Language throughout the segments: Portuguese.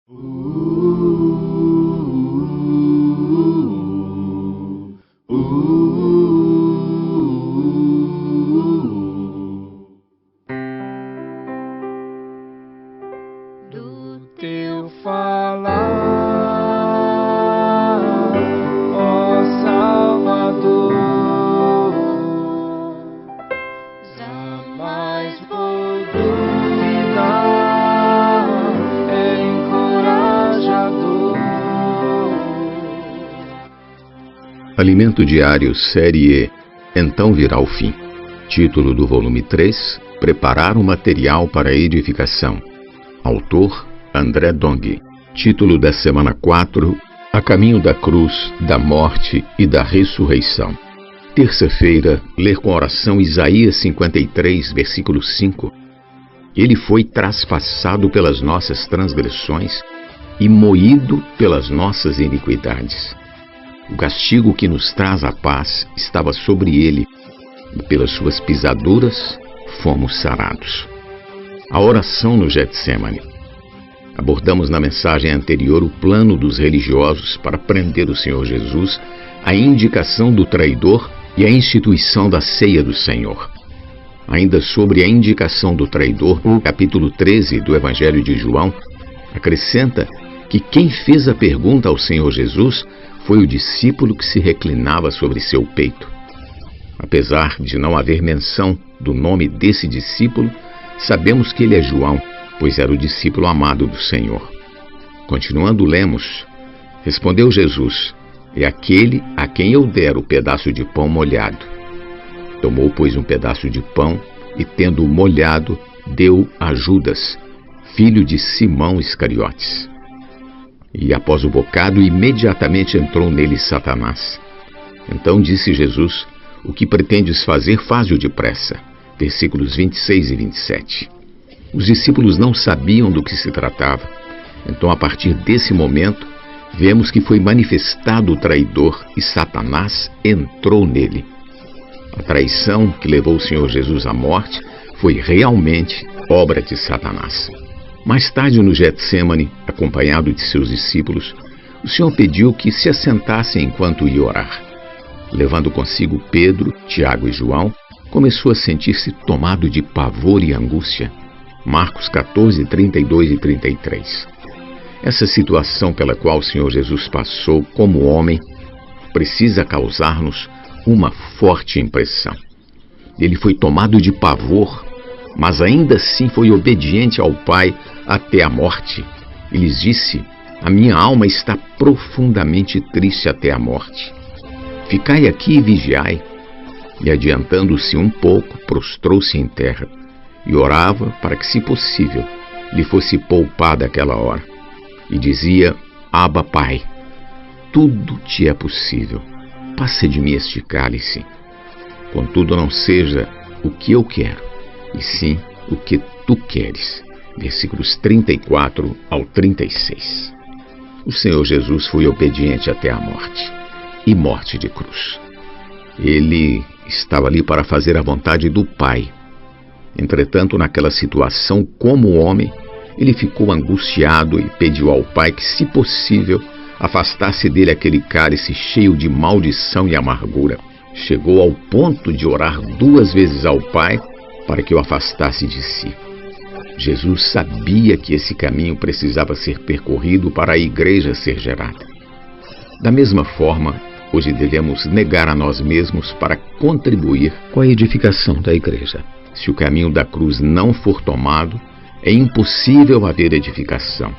Do teu falar, ó Salvador, jamais vou duvidar, é encorajador. Alimento Diário, Série E, Então Virá o Fim. Título do volume 3, Preparar o Material para a Edificação. Autor, André Dong. Título da semana 4, A Caminho da Cruz, da Morte e da Ressurreição. Terça-feira, ler com oração Isaías 53, versículo 5. Ele foi traspassado pelas nossas transgressões e moído pelas nossas iniquidades. O castigo que nos traz a paz estava sobre ele, e pelas suas pisaduras fomos sarados. A oração no Getsemane. Abordamos na mensagem anterior o plano dos religiosos para prender o Senhor Jesus, a indicação do traidor e a instituição da ceia do Senhor. Ainda sobre a indicação do traidor, o capítulo 13 do Evangelho de João acrescenta que quem fez a pergunta ao Senhor Jesus foi o discípulo que se reclinava sobre seu peito. Apesar de não haver menção do nome desse discípulo, sabemos que ele é João, pois era o discípulo amado do Senhor. Continuando, lemos: Respondeu Jesus: É aquele a quem eu der o pedaço de pão molhado. Tomou, pois, um pedaço de pão e, tendo-o molhado, deu a Judas, filho de Simão Iscariotes. E após o bocado, imediatamente entrou nele Satanás. Então disse Jesus: O que pretendes fazer, faze-o depressa. Versículos 26 e 27. Os discípulos não sabiam do que se tratava. Então, a partir desse momento, vemos que foi manifestado o traidor e Satanás entrou nele. A traição que levou o Senhor Jesus à morte foi realmente obra de Satanás. Mais tarde, no Getsemane, acompanhado de seus discípulos, o Senhor pediu que se assentassem enquanto ia orar. Levando consigo Pedro, Tiago e João, começou a sentir-se tomado de pavor e angústia. Marcos 14, 32 e 33. Essa situação pela qual o Senhor Jesus passou como homem precisa causar-nos uma forte impressão. Ele foi tomado de pavor, mas ainda assim foi obediente ao Pai até a morte. E lhes disse: A minha alma está profundamente triste até a morte. Ficai aqui e vigiai. E adiantando-se um pouco, prostrou-se em terra e orava para que, se possível, lhe fosse poupada aquela hora. E dizia: Abba, Pai, tudo te é possível. Passa de mim este cálice. Contudo, não seja o que eu quero, e sim o que tu queres. Versículos 34 ao 36. O Senhor Jesus foi obediente até a morte, e morte de cruz. Ele estava ali para fazer a vontade do Pai. Entretanto, naquela situação, como homem, ele ficou angustiado e pediu ao Pai que, se possível, afastasse dele aquele cálice cheio de maldição e amargura. Chegou ao ponto de orar 2 vezes ao Pai para que o afastasse de si. Jesus sabia que esse caminho precisava ser percorrido para a igreja ser gerada. Da mesma forma, hoje devemos negar a nós mesmos para contribuir com a edificação da igreja. Se o caminho da cruz não for tomado, é impossível haver edificação.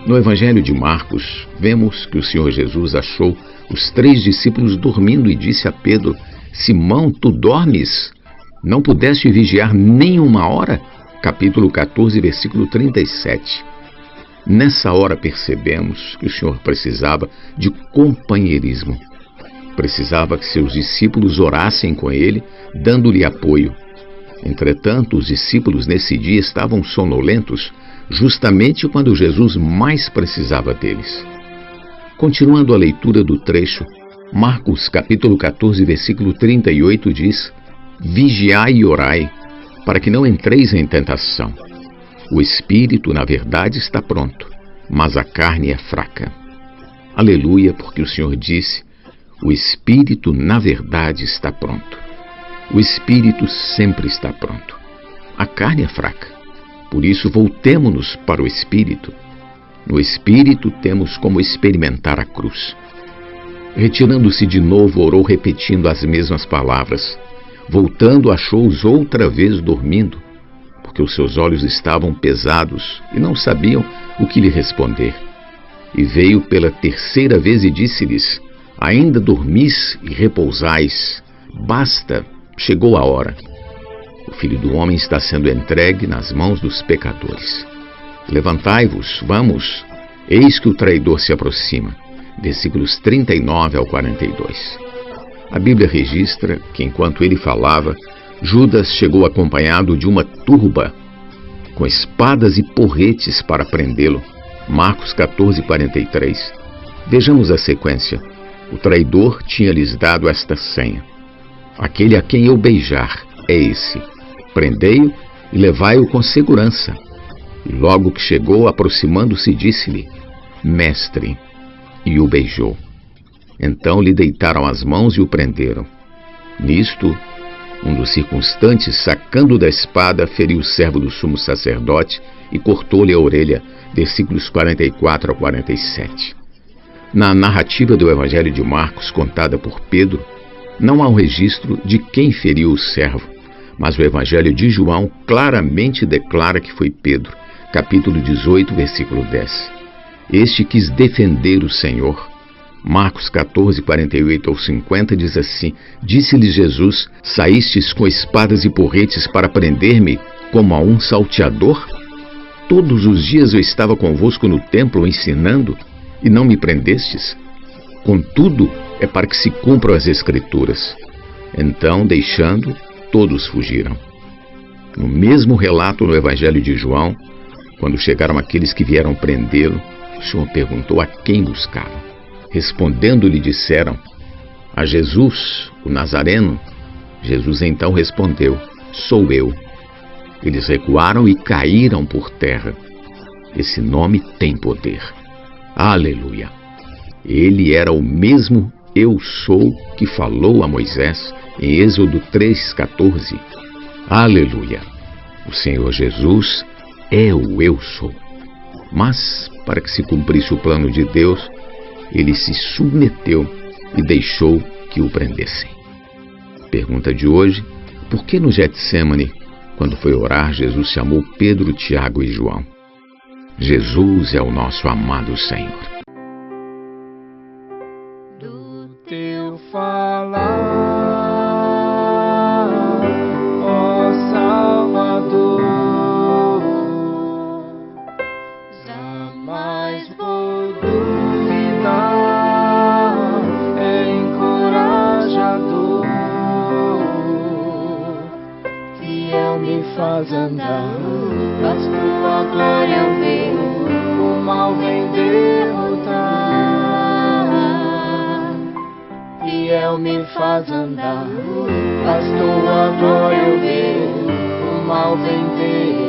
No Evangelho de Marcos, vemos que o Senhor Jesus achou os 3 discípulos dormindo e disse a Pedro: Simão, tu dormes? Não pudeste vigiar nem 1 hora? Capítulo 14, versículo 37. Nessa hora percebemos que o Senhor precisava de companheirismo. Precisava que seus discípulos orassem com ele, dando-lhe apoio. Entretanto, os discípulos nesse dia estavam sonolentos, justamente quando Jesus mais precisava deles. Continuando a leitura do trecho, Marcos capítulo 14, versículo 38 diz: Vigiai e orai, para que não entreis em tentação. O espírito, na verdade, está pronto, mas a carne é fraca. Aleluia, porque o Senhor disse: o espírito, na verdade, está pronto. O espírito sempre está pronto. A carne é fraca. Por isso, voltemo-nos para o espírito. No espírito temos como experimentar a cruz. Retirando-se de novo, orou repetindo as mesmas palavras. Voltando, achou-os outra vez dormindo, porque os seus olhos estavam pesados e não sabiam o que lhe responder. E veio pela terceira vez e disse-lhes: ainda dormis e repousais? Basta, chegou a hora. O Filho do Homem está sendo entregue nas mãos dos pecadores. Levantai-vos, vamos, eis que o traidor se aproxima. Versículos 39 ao 42. A Bíblia registra que, enquanto ele falava, Judas chegou acompanhado de uma turba, com espadas e porretes para prendê-lo. Marcos 14, 43. Vejamos a sequência. O traidor tinha-lhes dado esta senha: aquele a quem eu beijar é esse. Prendei-o e levai-o com segurança. E logo que chegou, aproximando-se, disse-lhe: Mestre, e o beijou. Então lhe deitaram as mãos e o prenderam. Nisto, um dos circunstantes, sacando da espada, feriu o servo do sumo sacerdote e cortou-lhe a orelha. Versículos 44 a 47. Na narrativa do Evangelho de Marcos, contada por Pedro, não há um registro de quem feriu o servo, mas o Evangelho de João claramente declara que foi Pedro, capítulo 18, versículo 10. Este quis defender o Senhor. Marcos 14, 48 ao 50 diz assim: disse-lhes Jesus: saístes com espadas e porretes para prender-me como a um salteador? Todos os dias eu estava convosco no templo ensinando, e não me prendestes? Contudo, é para que se cumpram as Escrituras. Então, deixando, todos fugiram. No mesmo relato no Evangelho de João, quando chegaram aqueles que vieram prendê-lo, o Senhor perguntou a quem buscavam. Respondendo-lhe, disseram: a Jesus, o Nazareno. Jesus então respondeu: sou eu. Eles recuaram e caíram por terra. Esse nome tem poder. Aleluia! Ele era o mesmo eu sou que falou a Moisés em Êxodo 3,14. Aleluia! O Senhor Jesus é o eu sou. Mas, para que se cumprisse o plano de Deus, ele se submeteu e deixou que o prendessem. Pergunta de hoje: por que no Getsêmani, quando foi orar, Jesus chamou Pedro, Tiago e João? Jesus é o nosso amado Senhor. Do teu falar, ó Salvador, jamais vou duvidar, é encorajador, fiel me faz andar, faz tua glória eu ver, o mal vem derrotar. Fiel me faz andar, faz tua glória eu ver, o mal vem derrotar.